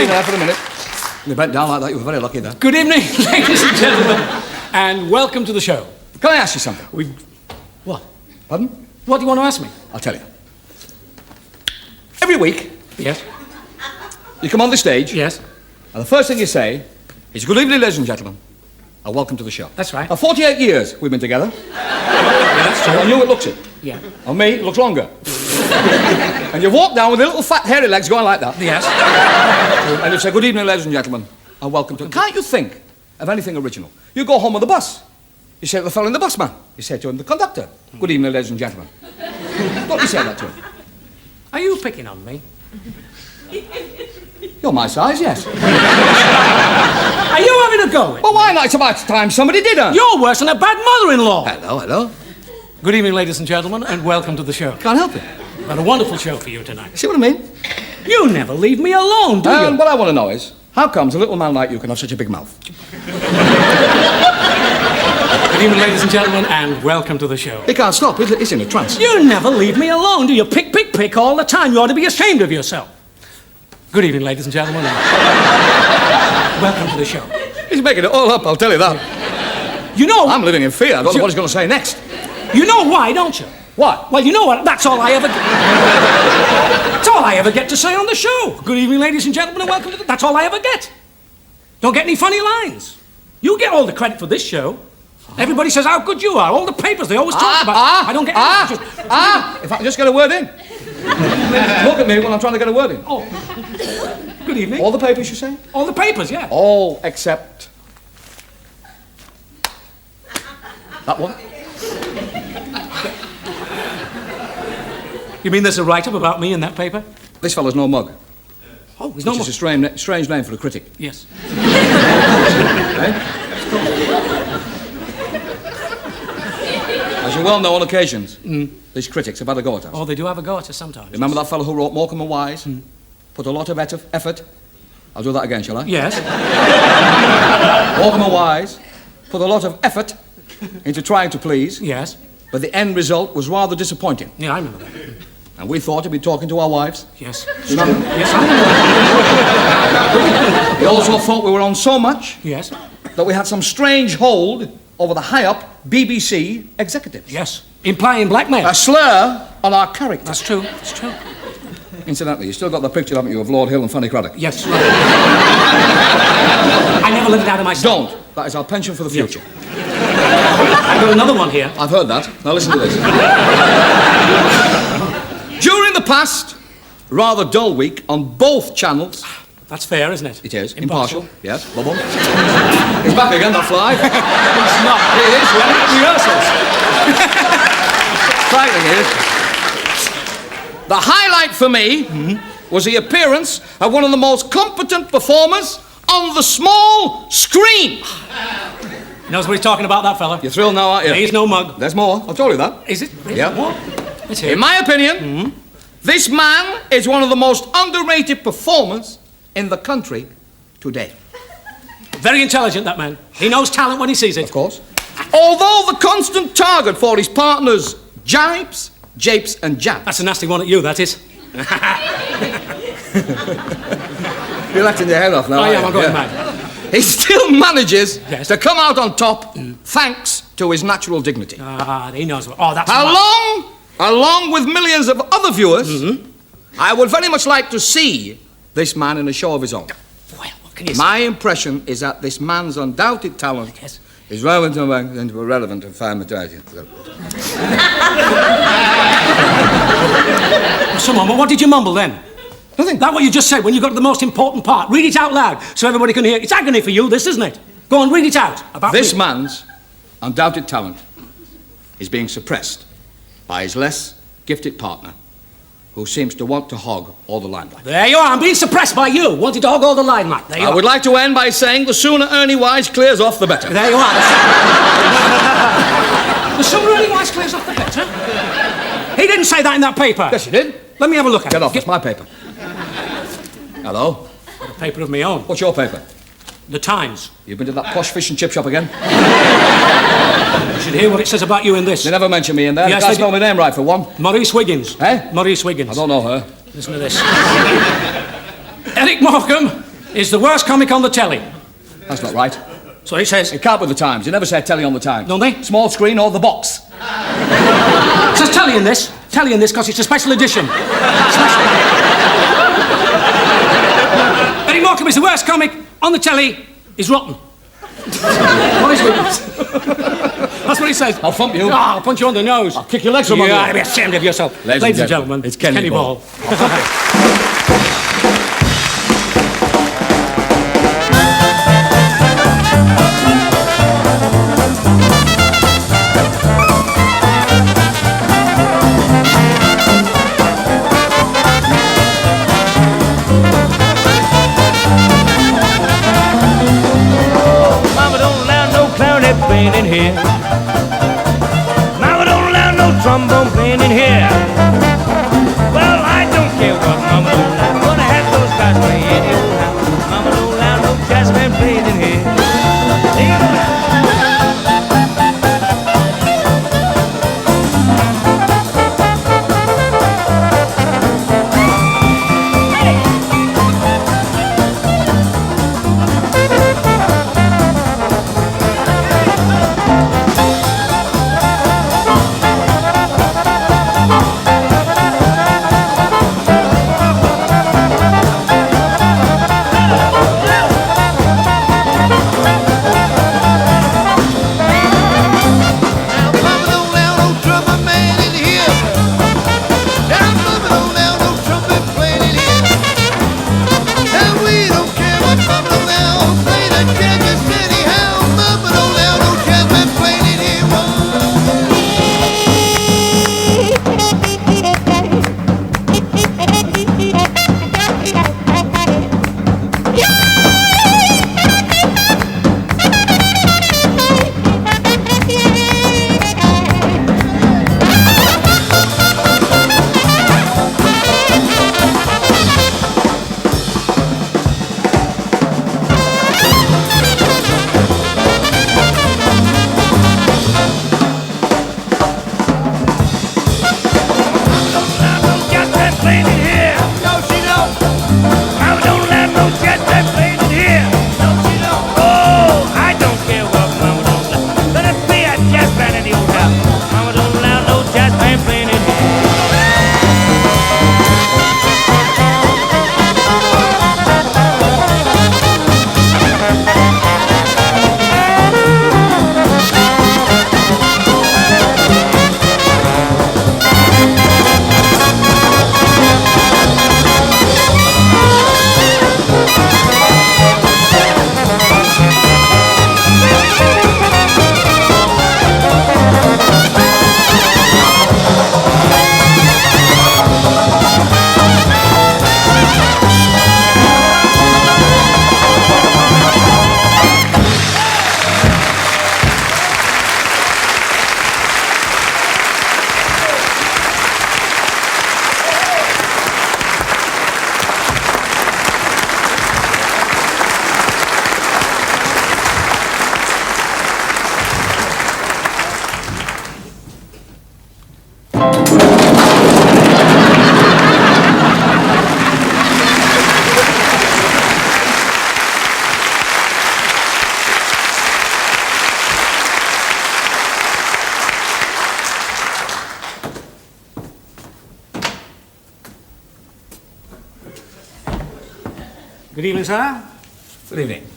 there for a minute. You bent down like that, you were very lucky there. Good evening, ladies and gentlemen, and welcome to the show. Can I ask you something? What? Pardon? What do you want to ask me? I'll tell you. Every week, Yes. you come on the stage, Yes. and the first thing you say is, good evening, ladies and gentlemen, and welcome to the show. That's right. Now, 48 years we've been together. Yeah, that's true. On you it looks it. Yeah. On me, it looks longer. And you walk down with your little fat hairy legs going like that. Yes. And you say, good evening, ladies and gentlemen, and welcome to... Can't you think of anything original? You go home with the bus. You say to the fellow in the bus, man. You say to him, the conductor, good evening, ladies and gentlemen. Don't you say that to him? Are you picking on me? You're my size, yes. Are you having a go at Well, why not? It's about time somebody did it. You're worse than a bad mother-in-law. Hello. Good evening, ladies and gentlemen, and welcome to the show. Can't help it. We've got a wonderful show for you tonight. See what I mean? You never leave me alone, do you? What I want to know is, how comes a little man like you can have such a big mouth? Good evening, ladies and gentlemen, and welcome to the show. He can't stop. He's in a trance. You never leave me alone, do you? Pick all the time. You ought to be ashamed of yourself. Good evening, ladies and gentlemen, and welcome to the show. He's making it all up, I'll tell you that. You know... I'm living in fear. I don't know what he's going to say next. You know why, don't you? What? Well, you know what? That's all I ever get. That's all I ever get to say on the show. Good evening, ladies and gentlemen, and welcome to the... That's all I ever get. Don't get any funny lines. You get all the credit for this show. Everybody says how good you are. All the papers, they always talk about... I don't get... If I can just get a word in. Look at me when I'm trying to get a word in. Oh. Good evening. All the papers, you say? All the papers, yeah. All except... that one. You mean there's a write-up about me in that paper? This fellow's no mug. Oh, he's no mug. Which is a strange name for a critic. Yes. Eh? As you well know, on occasions, these critics have had a go at us. Oh, they do have a go at us sometimes. Remember that fellow who wrote Morecambe and Wise? Put a lot of effort. I'll do that again, shall I? Yes. Morecambe and Wise put a lot of effort into trying to please. Yes. But the end result was rather disappointing. Yeah, I remember that. And we thought he'd be talking to our wives. Yes. Remember? Yes, I remember. We also thought we were on so much Yes. that we had some strange hold over the high-up BBC executives. Yes. Implying blackmail. A slur on our character. That's true. That's true. Incidentally, you still got the picture, haven't you, of Lord Hill and Fanny Craddock? Yes. Right. I never let it out of my sight. Don't. That is our pension for the future. I've got another one here. I've heard that. Now listen to this. During the past rather dull week on both channels... That's fair, isn't it? It is. Impartial. Yes. Bubble. He's back again, that fly. It's not. It is. We had rehearsals. Frightening, it is. The highlight for me was the appearance of one of the most competent performers on the small screen. He knows what he's talking about, that fella. You're thrilled now, aren't you? He's no mug. There's more. I told you that. Is it? Yeah. What? Let's hear it. In my opinion, this man is one of the most underrated performers in the country today. Very intelligent, that man. He knows talent when he sees it. Of course. Although the constant target for his partners jibes, japes and jabs. That's a nasty one at you, that is. You're letting your head off now. I am, I'm going mad. He still manages Yes. to come out on top thanks to his natural dignity. He knows what... Oh, that's... Along with millions of other viewers, I would very much like to see this man in a show of his own. Well, what can you say? My impression is that this man's undoubted talent is relevant and family. Someone, what did you mumble then? Nothing. That what you just said when you got to the most important part. Read it out loud so everybody can hear. It's agony for you, this, isn't it? Go on, read it out. About This me. man's undoubted talent is being suppressed by his less gifted partner, who seems to want to hog all the limelight. There you are. I'm being suppressed by you. Wanted to hog all the limelight. There you are. I would like to end by saying the sooner Ernie Wise clears off, the better. There you are. The sooner Ernie Wise clears off, the better. He didn't say that in that paper. Yes, he did. Let me have a look at Get it. off, it's my paper. Hello? Got a paper of my own. What's your paper? The Times. You've been to that posh fish and chip shop again? You should hear what it says about you in this. They never mention me in there. Yes, That's they not my name right, for one. Maurice Wiggins. Eh? Maurice Wiggins. I don't know her. Listen to this. Eric Morecambe is the worst comic on the telly. That's not right. So it says. It can't be the Times. You never said telly on the Times. Don't they? Small screen or the box. It says telly in this. Telly in this because it's a special edition. Eddie Morecambe is the worst comic on the telly. Is rotten. What is it? That's what he says. I'll thump you. Oh, I'll punch you on the nose. I'll kick your legs from under you. you. Be ashamed of yourself. Ladies and gentlemen, it's Kenny Ball. Playing in here. Mama don't allow no trombone playing in here. Well, I don't care what Mama don't allow. I'm gonna have those guys play in the old house. Mama don't allow no jazz band playing in here. Sing it out. Good evening, sir. Good evening.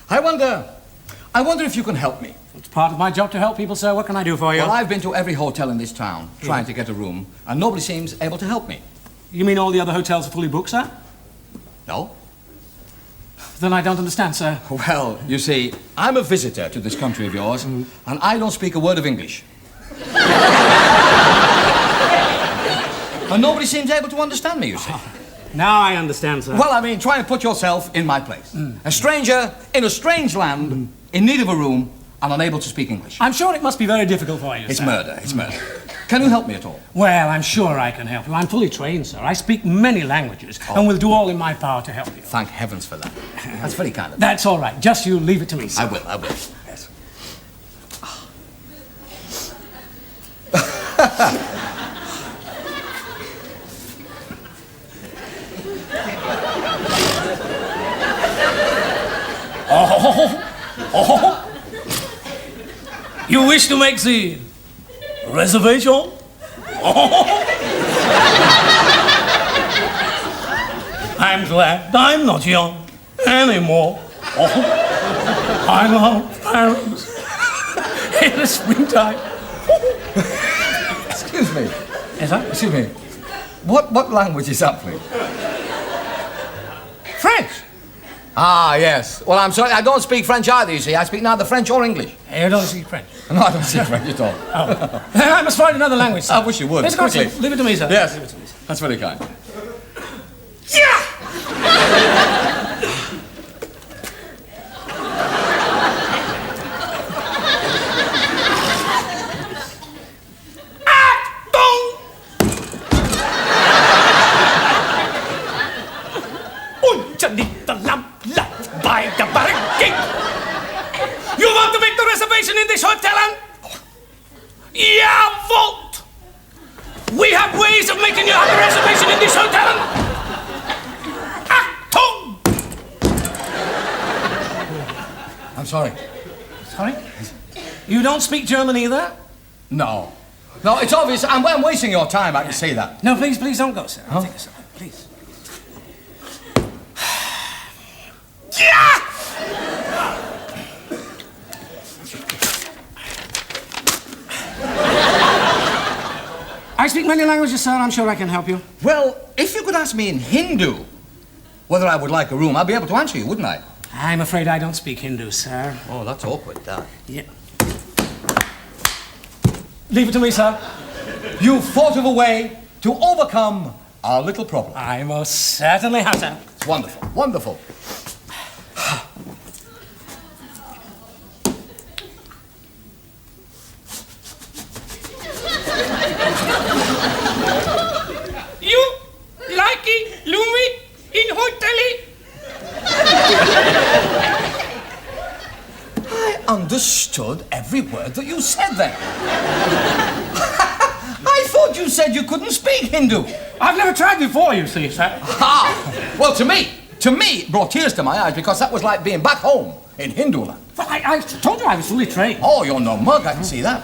I wonder if you can help me. It's part of my job to help people, sir. What can I do for you? Well, I've been to every hotel in this town trying to get a room, and nobody seems able to help me. You mean all the other hotels are fully booked, sir? No? Then I don't understand, sir. Well, you see, I'm a visitor to this country of yours, and I don't speak a word of English. And nobody seems able to understand me, you see. Now I understand, sir. Well, I mean, try and put yourself in my place. A stranger in a strange land, in need of a room, and unable to speak English. I'm sure it must be very difficult for you, It's sir. murder, it's murder. Can you help me at all? Well, I'm sure I can help you. I'm fully trained, sir. I speak many languages, and will do all in my power to help you. Thank heavens for that. That's very kind of you. That's all right. Just you leave it to me, sir. I will. Yes. Oh. You wish to make the reservation? I'm glad I'm not young anymore. I love parents in the springtime. Excuse me. Is that? Excuse me. What language is that, please? French. Ah, yes. Well, I'm sorry, I don't speak French either, you see. I speak neither French or English. You don't speak French? No, I don't speak French at all. Oh. I must find another language, sir. I wish you would. Let's go, Quickly. sir. Leave it to me, sir. Yes. Leave it to me, sir. That's very kind. Yeah! You want to make the reservation in this hotel? Yeah, vote! We have ways of making you have a reservation in this hotel. Achtung! I'm sorry. Sorry? You don't speak German either? No. No, it's obvious. I'm wasting your time, I can see that. No, please don't go, sir. I'll take us away, please. Yeah! I speak many languages, sir. I'm sure I can help you. Well, if you could ask me in Hindu whether I would like a room, I'd be able to answer you, wouldn't I? I'm afraid I don't speak Hindu, sir. Oh, that's awkward, that. Yeah. Leave it to me, sir. You've thought of a way to overcome our little problem. I most certainly have, sir. It's wonderful, wonderful. You like it, Lumi, in hotel? I understood every word that you said there. I thought you said you couldn't speak Hindu. I've never tried before, you see, sir. Ah, well, to me, it brought tears to my eyes because that was like being back home in Hinduland. But I told you I was fully trained. Oh, you're no mug, I can see that.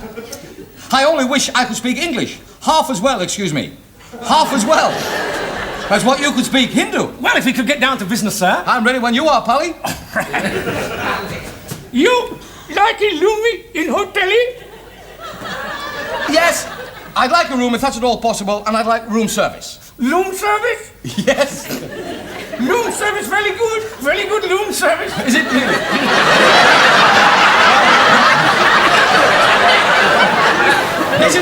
I only wish I could speak English. Half as well, excuse me. Half as well as what you could speak Hindu. Well, if we could get down to business, sir. I'm ready when you are, Pally. You like it, Lumi, in hotel? Yes, I'd like a room if that's at all possible, and I'd like room service. Room service? Yes. Room service, very good. Very good room service. Is it really? Is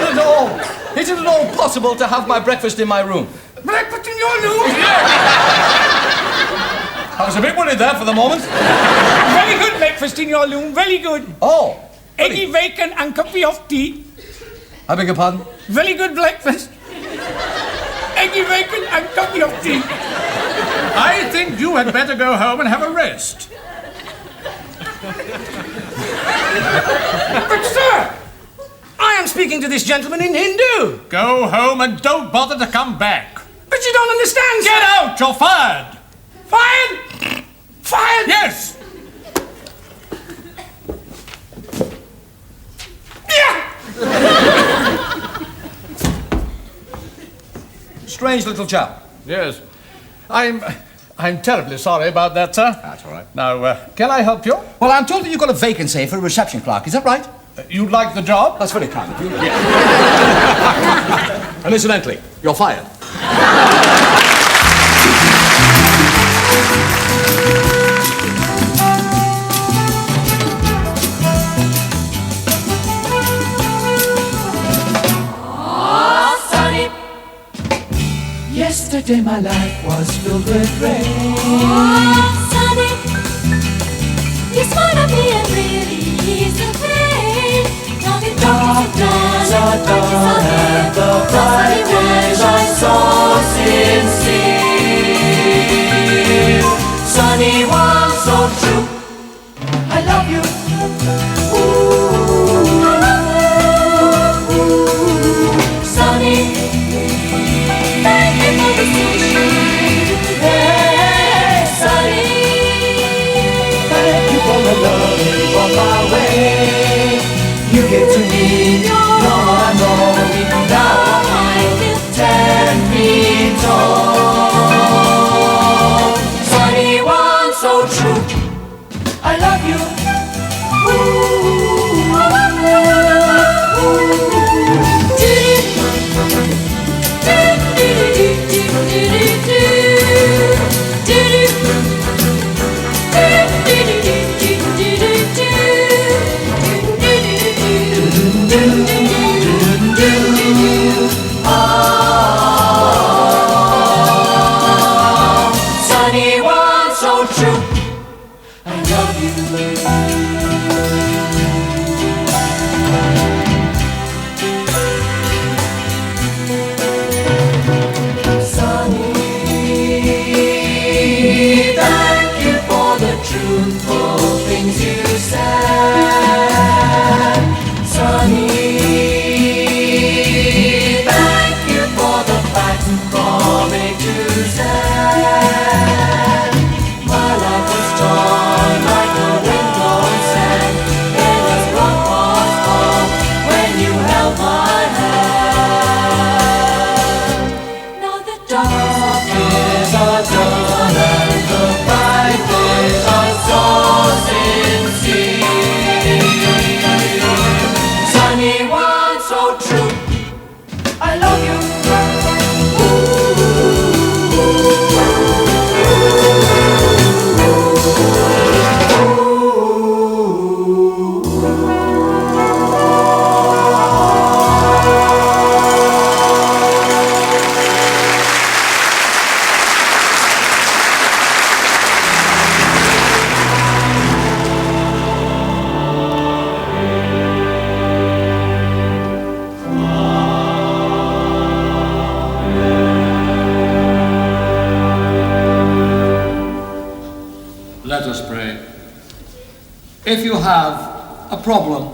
it at all possible to have my breakfast in my room? Breakfast in your room? I was a bit worried there for the moment. Very good breakfast in your room, very good. Oh. Eggy bacon and coffee of tea. I beg your pardon? Very good breakfast. Eggy bacon and coffee of tea. I think you had better go home and have a rest. But, sir, I am speaking to this gentleman in Hindu. Go home and don't bother to come back. But you don't understand, sir. Get out! You're fired! Fired? Fired? Yes! Yeah! Strange little chap. Yes. I'm terribly sorry about that, sir. That's all right. Now, can I help you? Well, I'm told that you've got a vacancy for a reception clerk. Is that right? You'd like the job? That's very kind of you. Yes. And incidentally, you're fired. Yesterday my life was filled with rain. Oh, sunny, you smile at me and really ease the pain. Dark days are done and the bright days are so sincere. Sunny one so true, I love you. Ooh, Sunny, thank you for the sunshine. Hey, Sunny, thank you. far, far away. You get to me, no more know me. Now I'm 10 feet tall. Sunny one, so true. I love you. Sunny one, so true. I love you. Sunny, thank you for the truthful things you said. Sunny, thank you for the facts from A to Z. My life was torn like a window set. It was rough was hard when you held my hand. Now the dark days are done and the bright days are so sincere. Sunny one, so true. I love you. Let us pray. If you have a problem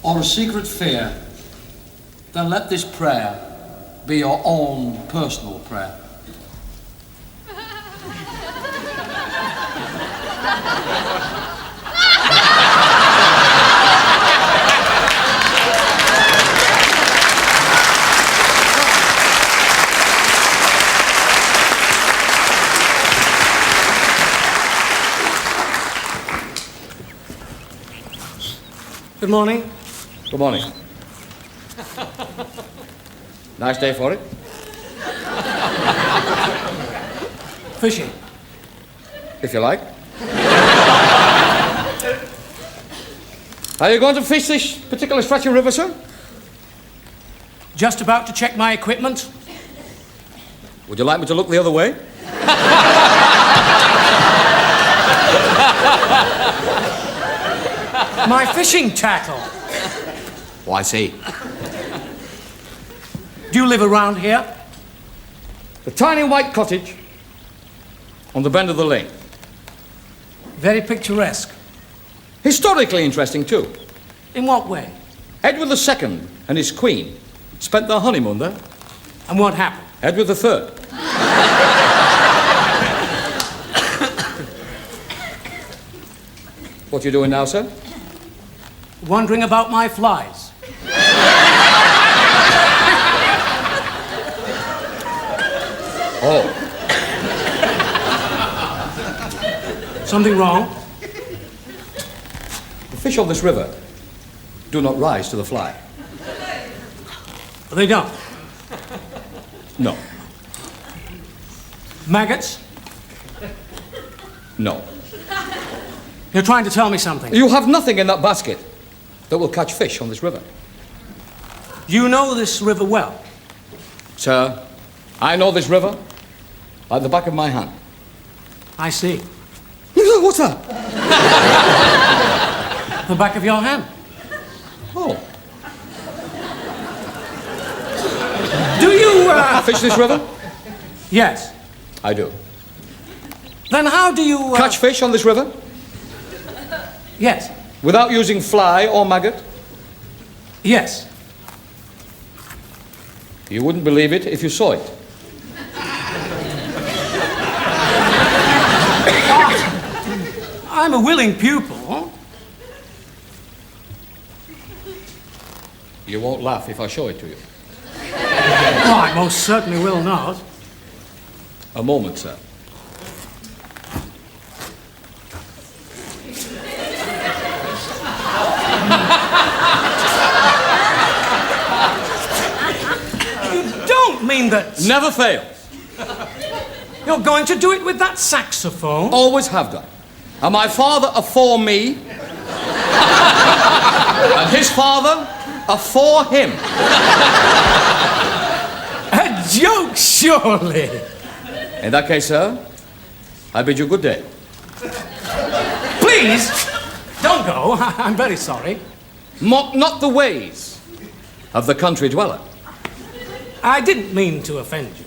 or a secret fear, then let this prayer be your own personal prayer. Good morning. Good morning. Nice day for it. Fishing. If you like. Are you going to fish this particular stretch of river, sir? Just about to check my equipment. Would you like me to look the other way? My fishing tackle. Oh, I see. Do you live around here? The tiny white cottage on the bend of the lane. Very picturesque. Historically interesting, too. In what way? Edward II and his queen spent their honeymoon there. And what happened? Edward III. What are you doing now, sir? Wondering about my flies. Oh. Something wrong? The fish on this river do not rise to the fly. They don't. No. Maggots? No. You're trying to tell me something. You have nothing in that basket that will catch fish on this river. You know this river well. Sir, I know this river like the back of my hand. I see. What's that? The back of your hand. Oh. Do you, Fish this river? Yes. I do. Then how do you, Catch fish on this river Yes. without using fly or maggot? Yes. You wouldn't believe it if you saw it. I'm a willing pupil, You won't laugh if I show it to you. Oh, I most certainly will not. A moment, sir. You don't mean that Never fail. you're going to do it with that saxophone? Always have done. And my father afore me, and his father afore him. A joke, surely. In that case, sir, I bid you good day. Please, don't go. I'm very sorry. Mock not the ways of the country dweller. I didn't mean to offend you.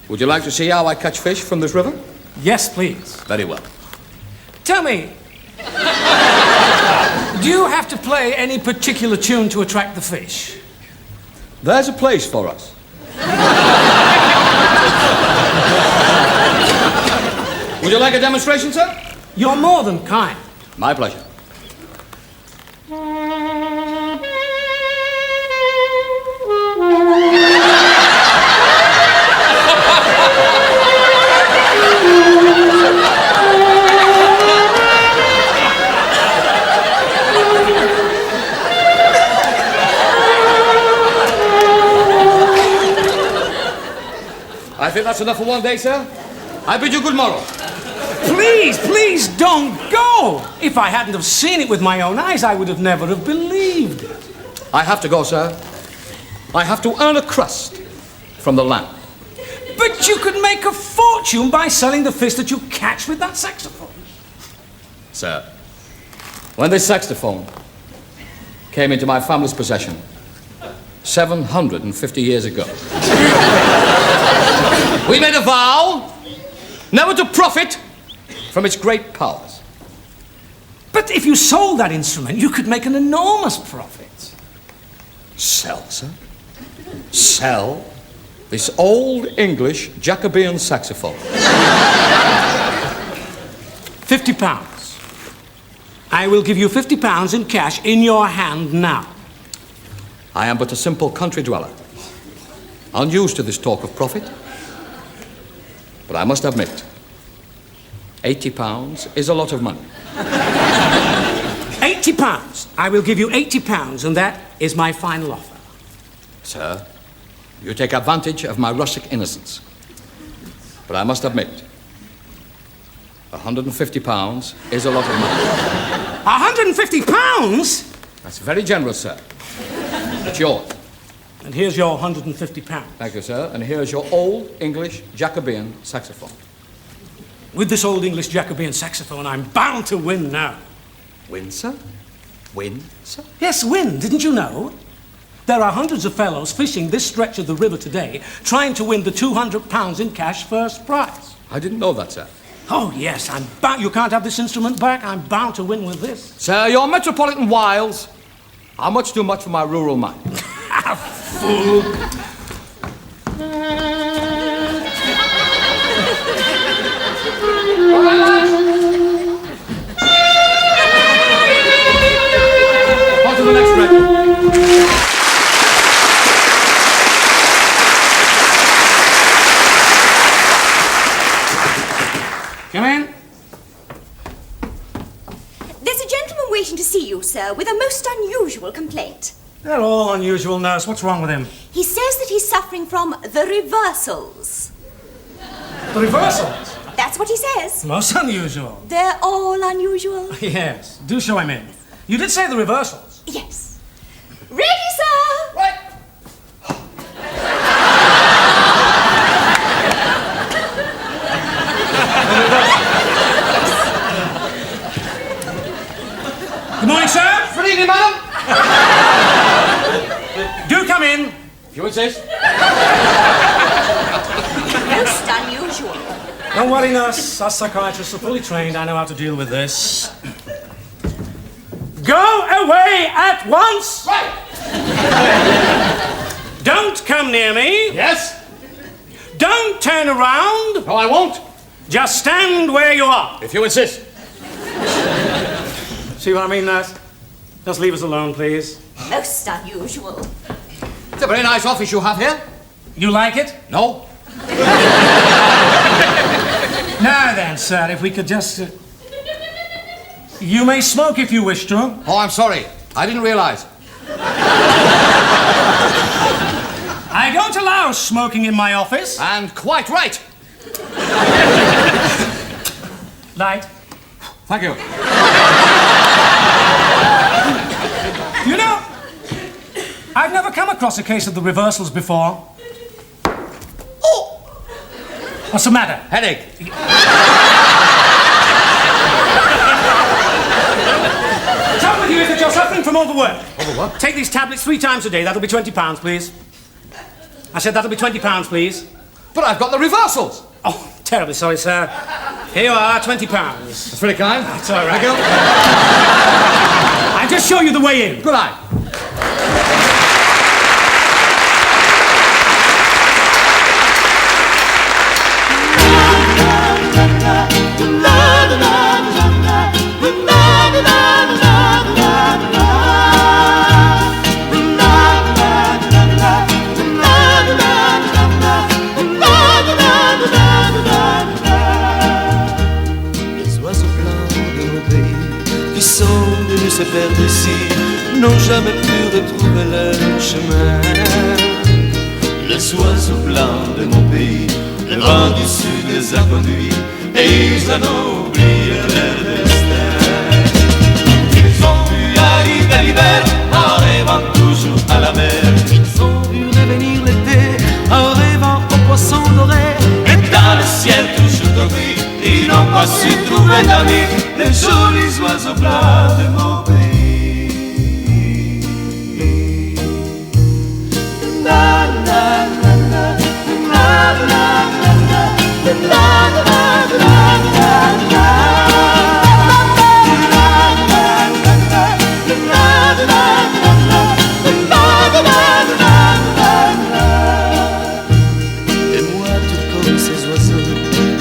Would you like to see how I catch fish from this river? Yes, please. Very well. Tell me, do you have to play any particular tune to attract the fish? There's a place for us. Would you like a demonstration, sir? You're more than kind. My pleasure. I think that's enough for one day, sir. I bid you good morrow. Please don't go. If I hadn't have seen it with my own eyes, I would have never have believed it. I have to go, sir. I have to earn a crust from the land. But you could make a fortune by selling the fish that you catch with that saxophone. Sir, when this saxophone came into my family's possession 750 years ago, we made a vow never to profit from its great powers. But if you sold that instrument, you could make an enormous profit. Sell, sir? Sell this old English Jacobean saxophone? £50. I will give you £50 in cash in your hand now. I am but a simple country dweller, unused to this talk of profit. But I must admit, £80 is a lot of money. £80. I will give you £80, and that is my final offer. Sir, you take advantage of my rustic innocence. But I must admit, £150 is a lot of money. £150? That's very generous, sir. It's yours. And here's your £150. Thank you, sir. And here's your old English Jacobean saxophone. With this old English Jacobean saxophone, I'm bound to win now. Win, sir? Win, sir? Yes, win. Didn't you know? There are hundreds of fellows fishing this stretch of the river today, trying to win the £200 in cash first prize. I didn't know that, sir. Oh, yes, I'm bound. You can't have this instrument back. I'm bound to win with this. Sir, your metropolitan wiles are much too much for my rural mind. Fool. On to the next record. Come in. There's a gentleman waiting to see you, sir, with a most unusual complaint. They're all unusual, nurse. What's wrong with him? He says that he's suffering from the reversals. The reversals. That's what he says. Most unusual. They're all unusual. Yes. Do show him in. You did say the reversals. Yes. Ready, sir? Right. Good morning, sir. Good evening, madam. Do come in. If you insist. Most unusual. Don't worry, nurse. Us psychiatrists are fully trained. I know how to deal with this. Go away at once! Right. Don't come near me. Yes. Don't turn around. No, I won't. Just stand where you are. If you insist. See what I mean, nurse? Just leave us alone, please. Most unusual. It's a very nice office you have here. You like it? No? Now then, sir, if we could just... You may smoke if you wish to. Oh, I'm sorry. I didn't realize. I don't allow smoking in my office. And quite right. Light. Thank you. You know, I've never come across a case of the reversals before. Oh! What's the matter? Headache. The trouble with you is that you're suffering from overwork. Overwork? Take these tablets 3 times a day. That'll be £20, please. I said that'll be £20, please. But I've got the reversals. Oh, terribly sorry, sir. Here you are, £20. That's very kind. That's all right. Thank you. I'll just show you the way in. Good night. Se perdre ici, n'ont jamais pu retrouver leur chemin. Les oiseaux blancs de mon pays, le vent du sud les a conduits et ils en ont oublié leur destin. Ils ont pu arriver l'hiver en rêvant toujours à la mer. Ils ont pu revenir l'été en rêvant aux poissons dorés. Et dans le ciel toujours dormi, ils n'ont pas su trouver d'amis, les jolis oiseaux blancs de mon pays. Et moi, tout comme ces oiseaux,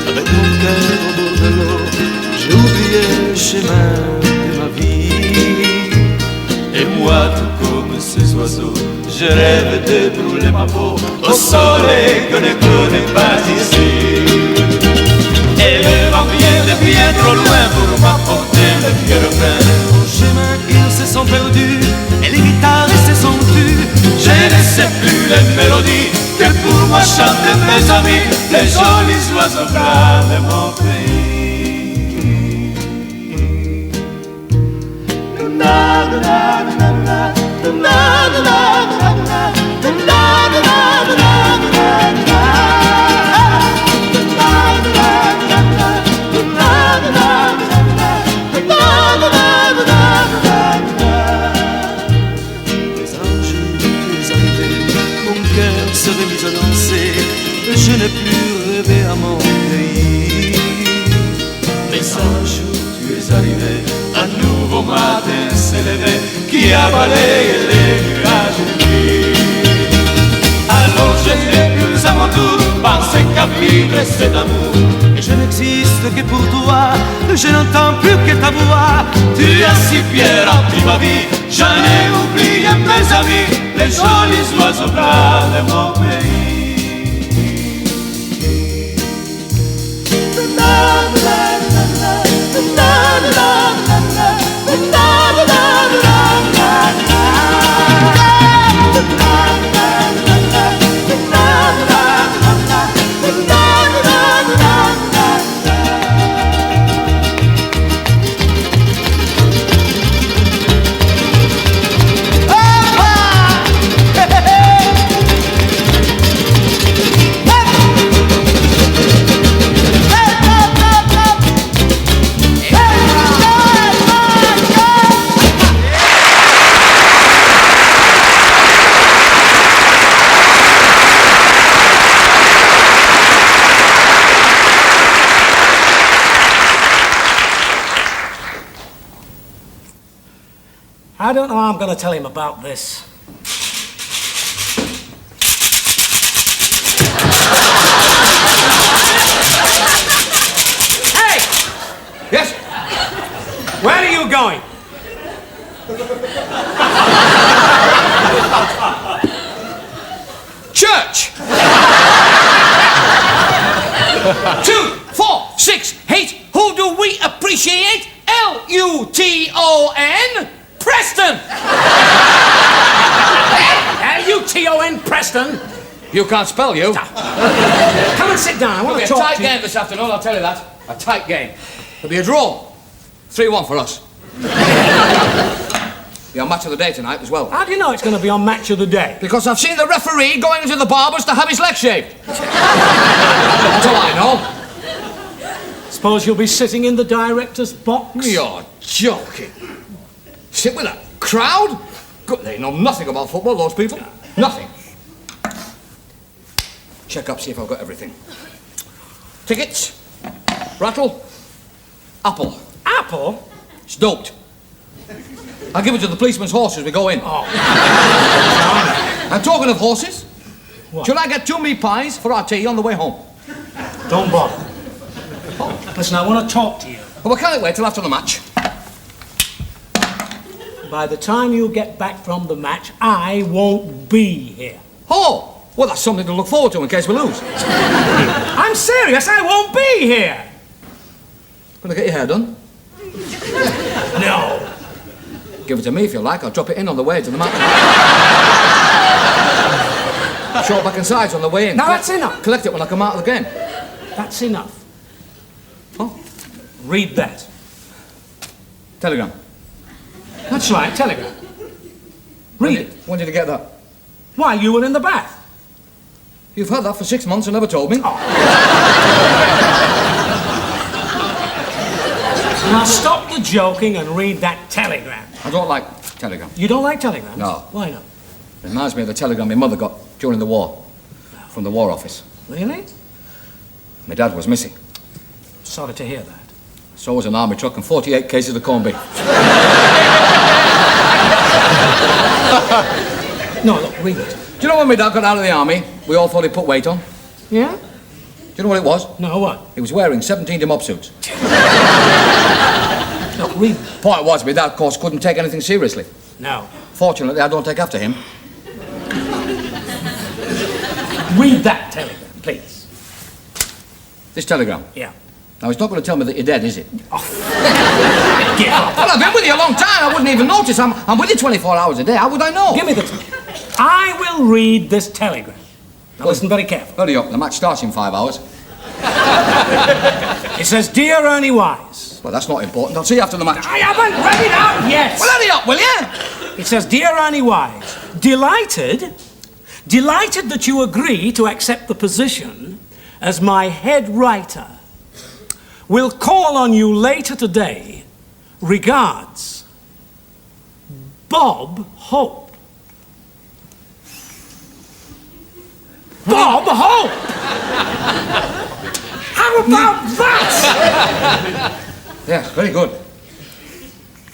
avec mon cœur au bord de l'eau, j'ai oublié le chemin de ma vie. Et moi, tout comme ces oiseaux, je rêve de brûler ma peau au soleil que ne connaît pas ici. Et le vent vient de bien trop loin pour m'apporter le vieux refrain. Au chemin, ils se sont perdus et les guitares se sont tues. Je ne sais plus les mélodies que pour moi chantent mes amis, les jolis oiseaux blancs de mon pays. Serait mise à danser, je n'ai plus rêvé à mon pays. Mais un jour tu es arrivé, un nouveau matin s'est levé, qui a balayé les nuages de nuit. Alors je n'ai plus à mon tour pensé qu'à vivre cet amour. Et je n'existe que pour toi, je n'entends plus que ta voix. Tu as si bien rempli ma vie, j'en ai oublié mes amis, les jolis oiseaux blancs de mon pays. I don't know how I'm going to tell him about this. Hey! Yes? Where are you going? 2, 4, 6, 8. Who do we appreciate? L-U-T-O-N. Preston! L-U-T-O-N, Preston. You can't spell, you. Come and sit down. I want to It'll be a talk tight to you. game this afternoon, I'll tell you that. A tight game. It'll be a draw. 3-1 for us. Be on match of the day tonight as well. How do you know it's going to be on Match of the Day? Because I've seen the referee going into the barber's to have his leg shaved. That's all I know. Suppose you'll be sitting in the director's box? You're joking. Sit with that crowd? Good, they know nothing about football, those people. Nothing. Check up, see if I've got everything. Tickets, rattle, apple. Apple? It's doped. I'll give it to the policeman's horse as we go in. Oh. I'm talking of horses. What? Shall I get 2 meat pies for our tea on the way home? Don't bother. Listen, I want to talk to you. Well, we can't wait till after the match. By the time you get back from the match, I won't be here. Oh, well, that's something to look forward to in case we lose. I'm serious, I won't be here. Gonna get your hair done? No. Give it to me if you like. I'll drop it in on the way to the match. Short back and sides on the way in. Now that's enough. Collect it when I come out of the game. That's enough. Oh, Read that. telegram. That's right, telegram. Read it. When did you get that? Why, you were in the bath. You've had that for 6 months and never told me. Now stop the joking and read that telegram. I don't like telegram. You don't like telegrams? No. Why not? Reminds me of the telegram my mother got during the war. From the War Office. Really? My dad was missing. Sorry to hear that. So was an army truck and 48 cases of corned beef. No, look, read it. Do you know when my dad got out of the army, we all thought he put weight on? Yeah? Do you know what it was? No, what? He was wearing 17 mob suits. Look, read it. Point was, my dad, of course, couldn't take anything seriously. No. Fortunately, I don't take after him. Read that telegram, please. This telegram. Yeah. Now, he's not going to tell me that you're dead, is he? Give up. Well, I've been with you a long time. I wouldn't even notice. I'm with you 24 hours a day. How would I know? Give me the telegram. I will read this telegram. Now listen very carefully. Hurry up. The match starts in 5 hours. It says, Dear Ernie Wise. Well, that's not important. I'll see you after the match. I haven't read it out yet. Well, hurry up, will you? It says, Dear Ernie Wise, delighted that you agree to accept the position as my head writer. Will call on you later today. Regards, Bob Hope. Bob Hope! How about that? Yeah, very good.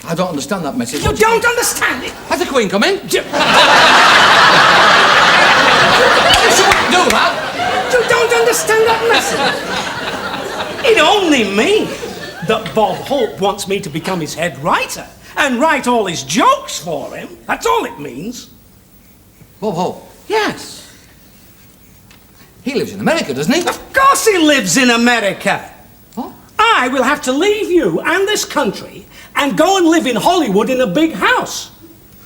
I don't understand that message. You don't understand it? Has the Queen come in? You shouldn't do that. You don't understand that message? It only means that Bob Hope wants me to become his head writer and write all his jokes for him. That's all it means. Bob Hope. Yes. He lives in America, doesn't he? Of course he lives in America. What? I will have to leave you and this country and go and live in Hollywood in a big house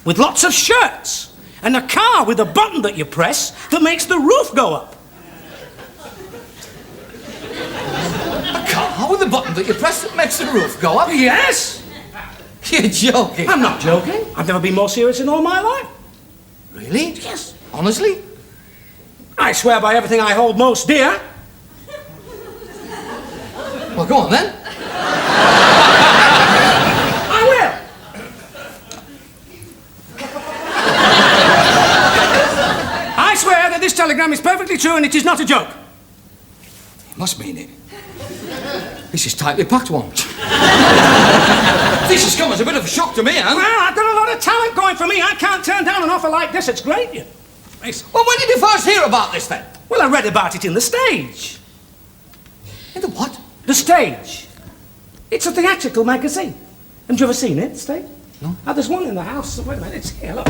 with lots of shirts and a car with a button that you press that makes the roof go up. A car with a button that you press that makes the roof go up? Yes. You're joking. I'm not joking. I've never been more serious in all my life. Really? Yes. Honestly? I swear by everything I hold most dear. Well, go on then. I will. I swear that this telegram is perfectly true and it is not a joke. You must mean it. This is tightly packed one. This has come as a bit of a shock to me, huh? Well, I've got a lot of talent going for me. I can't turn down an offer like this. It's great. Well, when did you first hear about this, then? Well, I read about it in The Stage. In the what? The Stage. It's a theatrical magazine. Haven't you ever seen it, The Stage? No. Oh, there's one in the house. Wait a minute, it's here, look.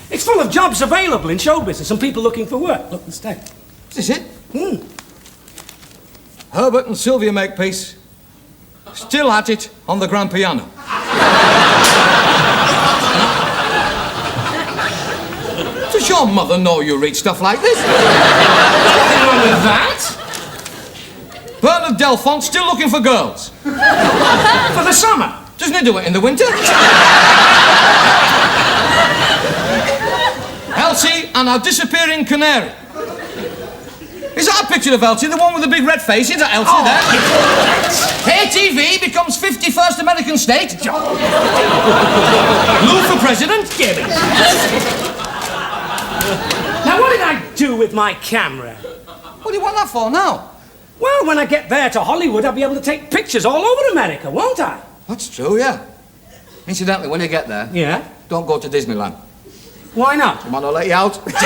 It's full of jobs available in show business and people looking for work. Look, The Stage. Is this it? Herbert and Sylvia Makepeace, still at it on the grand piano. Does your mother know you read stuff like this? Nothing wrong with that. Bernard Delphont still looking for girls. For the summer. Doesn't he do it in the winter? Elsie and our disappearing canary. Is that a picture of Elsie, the one with the big red face? Is that Elsie there? Hey, TV becomes 51st American state. Lou for president? Give it. Now, what did I do with my camera? What do you want that for now? Well, when I get there to Hollywood, I'll be able to take pictures all over America, won't I? That's true, yeah. Incidentally, when you get there, Yeah? don't go to Disneyland. Why not? They might not let you out. They might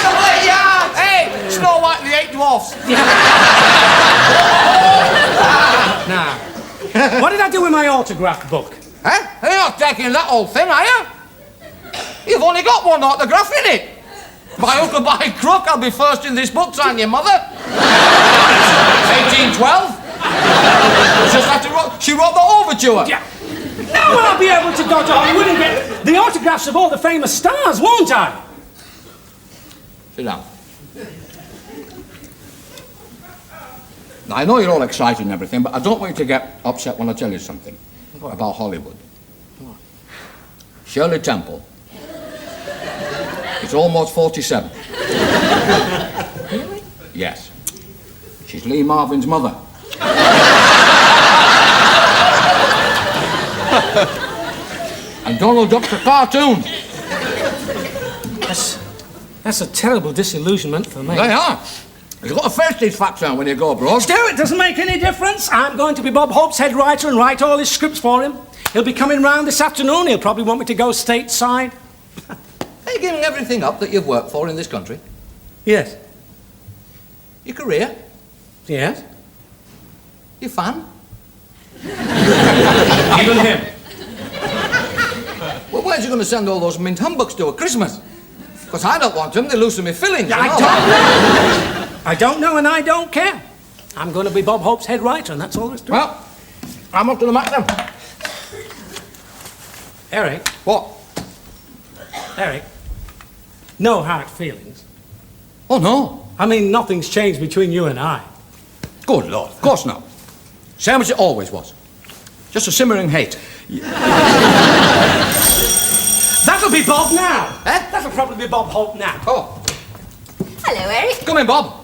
not let you out! Hey, Snow White and the Eight Dwarfs. Now, what did I do with my autograph book? Eh? You're not taking that whole thing, are you? You've only got one autograph in it. By hook or by crook, I'll be first in this book, sign your mother. 1812. She wrote the overture. Yeah. Now I'll be able to go to Hollywood and get the autographs of all the famous stars, won't I? Sit down. Now, I know you're all excited and everything, but I don't want you to get upset when I tell you something about Hollywood. Shirley Temple is almost 47. Really? Yes. She's Lee Marvin's mother. And Donald Duck's a cartoon. That's a terrible disillusionment for me. They are. You've got to face these facts out when you go abroad. Still, it doesn't make any difference. I'm going to be Bob Hope's head writer and write all his scripts for him. He'll be coming round this afternoon. He'll probably want me to go stateside. Are you giving everything up that you've worked for in this country? Yes. Your career? Yes. Your fan? Even him. Well, where's you going to send all those mint humbugs to at Christmas? Because I don't want them. They loosen me fillings. I you know. don't know. I don't know and I don't care. I'm going to be Bob Hope's head writer and that's all there's to it. Well, I'm up to the match then. Eric. What? Eric. No hard feelings. Oh, no. I mean, nothing's changed between you and I. Good Lord. Of course not. Same as it always was. Just a simmering hate. That'll be Bob now. Eh? That'll probably be Bob Hope now. Oh, Hello, Eric. come in, Bob.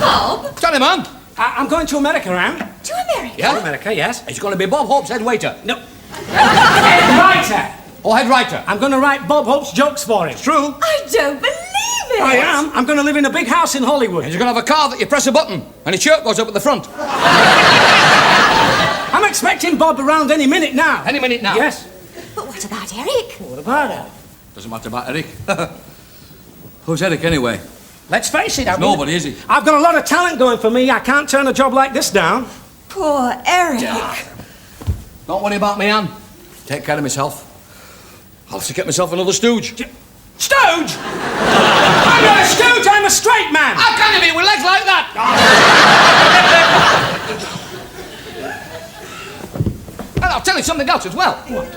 Bob. Tell him, man. I'm going to America, Anne. To America. Yeah? America, yes. He's going to be Bob Hope's head waiter. No. Head writer. Or head writer. I'm going to write Bob Hope's jokes for him. True. I don't believe it. I am. I'm going to live in a big house in Hollywood. And he's going to have a car that you press a button and his shirt goes up at the front. I'm expecting Bob around any minute now. Any minute now. Yes. But what about Eric? What about it? Doesn't matter about Eric. Who's Eric anyway? Let's face it. Nobody, is he? I've got a lot of talent going for me. I can't turn a job like this down. Poor Eric. Don't worry about me, Anne. Take care of myself. I'll have to get myself another stooge. Stooge? I'm not a stooge, I'm a straight man. How can you be with legs like that? And I'll tell you something else as well. What?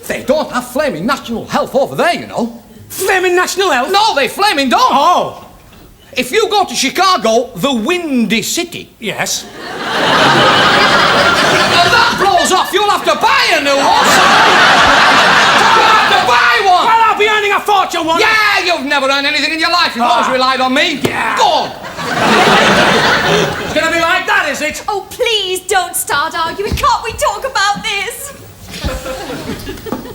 They don't have flaming national health over there, you know. Flaming national health? No, they flaming don't. Oh. If you go to Chicago, the Windy City, Yes. and that blows off, you'll have to buy a new horse. You'll have to buy one. Well, I'll be earning a fortune, won't I? Yeah, you've never earned anything in your life. You've always relied on me. Yeah. Go on. It's going to be like that, is it? Oh, please don't start arguing. Can't we talk about this?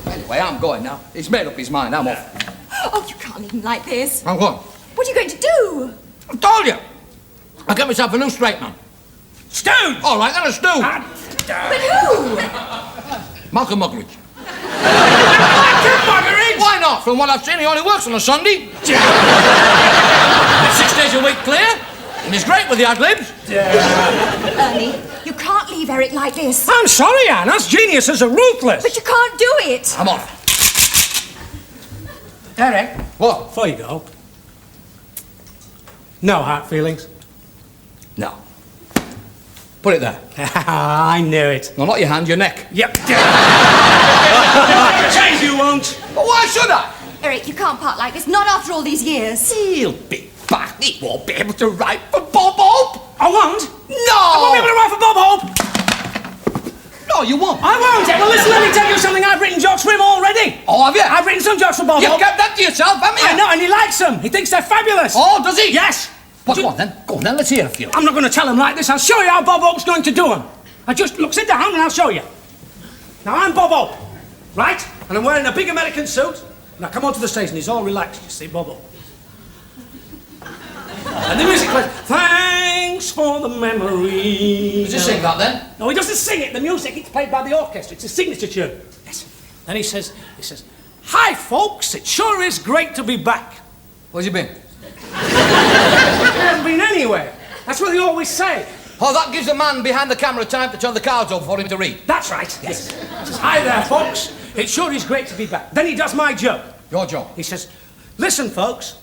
Anyway, I'm going now. He's made up his mind. I'm off. Oh, you can't leave him like this. I'm going. What are you going to do? I told you. I'll get myself a new straight man. Stooge! All right, then a stew. But who? Malcolm Muggeridge. Muggeridge? Why not? From what I've seen, he only works on a Sunday. 6 days a week clear. And he's great with the ad-libs. Ernie, you can't leave Eric like this. I'm sorry, Anne. Us geniuses are ruthless. But you can't do it. I'm off. Eric, What? before you go, No hard feelings. No. Put it there. I knew it. No, not your hand, your neck. Yep. Change you won't. But why should I? Eric, you can't part like this, not after all these years. He'll be back. He won't be able to write for Bob Hope. I won't. No! I won't be able to write for Bob Hope. No, you won't. I won't. Well, listen, let me tell you something. I've written jokes for him already. Oh, have you? I've written some jokes for Bob You've Hope. kept that to yourself, haven't you? I know, and he likes them. He thinks they're fabulous. Oh, does he? Yes. Well, go on then. Go on then. Let's hear a few. I'm not going to tell him like this. I'll show you how Bob Hope's going to do them. Look, sit down and I'll show you. Now, I'm Bob Hope, right? And I'm wearing a big American suit. Now, come onto the stage and he's all relaxed. You see, Bob Hope. And the music plays, thanks for the memory. Does he sing that then? No, he doesn't sing it. The music, it's played by the orchestra. It's a signature tune. Yes. Then he says, hi, folks. It sure is great to be back. Where's he been? He hasn't been anywhere. That's what they always say. Oh, that gives the man behind the camera time to turn the cards over for him to read. That's right. Yes. He says, hi there, folks. It sure is great to be back. Then he does my joke. Your joke? He says, listen, folks.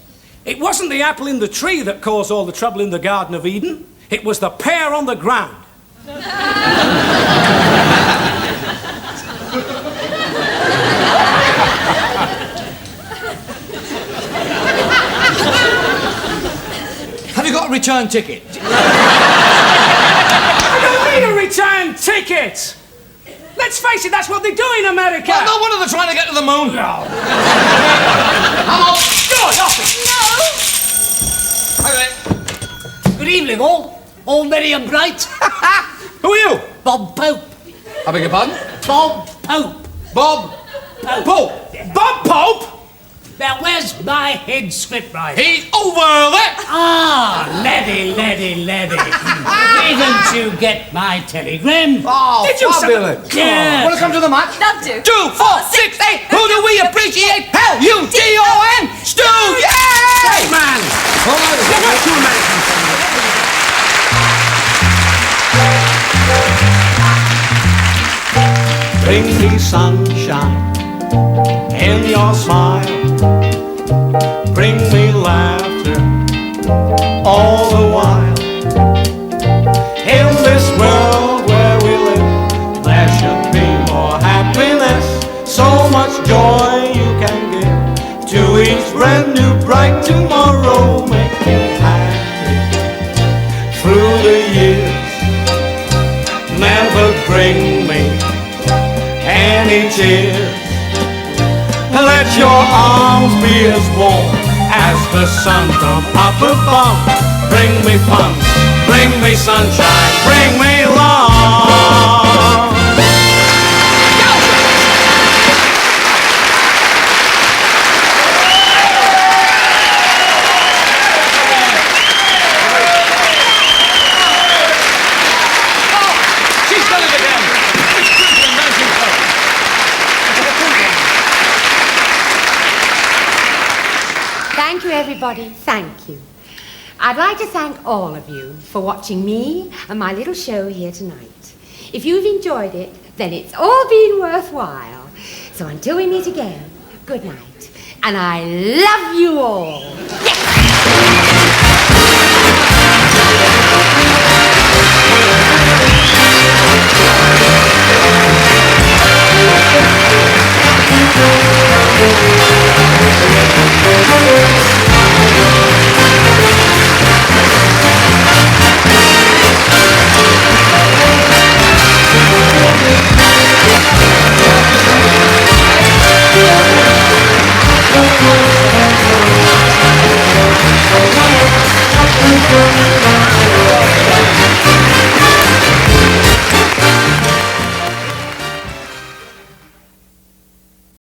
It wasn't the apple in the tree that caused all the trouble in the Garden of Eden. It was the pear on the ground. Have you got a return ticket? I don't need a return ticket. Let's face it, that's what they do in America. Well, no wonder they're trying to get to the moon. No. I'm off. Go, off it. No. Okay. Good evening, all. All merry and bright. Who are you? Bob Pope. I beg your pardon? Bob Pope. Bob Pope. Bob Pope? Now, where's my head scriptwriter? He's over there. Ah, Levy. Didn't you get my telegram? Oh, Did you fabulous. Yeah. Want to come to the match? Love to. 2, 4, 6, 8. Who do we appreciate? L-U-T-O-N. Stu, yay! Man. You're not too American. Bring me sunshine in your smile. Bring me laughter all the while. In this world where we live, there should be more happiness. So much joy you can give to each brand new bright tomorrow. Make me happy through the years. Never bring me any tears. Let your arms be as warm as the sun from up above. Bring me fun, bring me sunshine, bring me love. She's done it again. Thank you, everybody. Thank you. I'd like to thank all of you for watching me and my little show here tonight. If you've enjoyed it, then it's all been worthwhile. So until we meet again, good night. And I love you all. Yes!